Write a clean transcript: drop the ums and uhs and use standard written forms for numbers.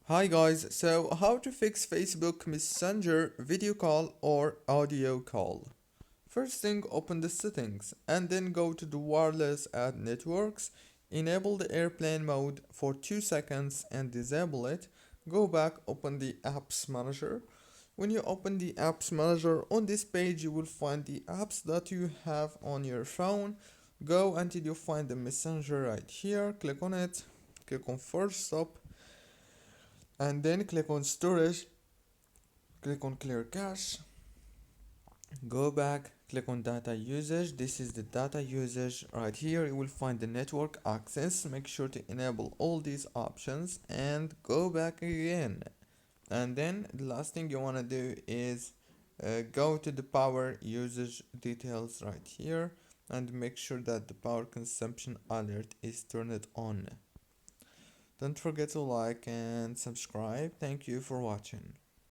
Hi guys, so how to fix Facebook Messenger video call or audio call? First thing, open the settings and then go to the wireless add networks, enable the airplane mode for 2 seconds and disable it. Go back, open the apps manager. When you open the apps manager on this page, you will find the apps that you have on your phone. Go until you find the messenger right here, click on it, click on first stop and then click on storage, click on clear cache, go back, click on data usage. This is the data usage right here. You will find the network access. Make sure to enable all these options and go back again. And then the last thing you want to do is go to the power usage details right here and make sure that the power consumption alert is turned on. Don't forget to like and subscribe. Thank you for watching.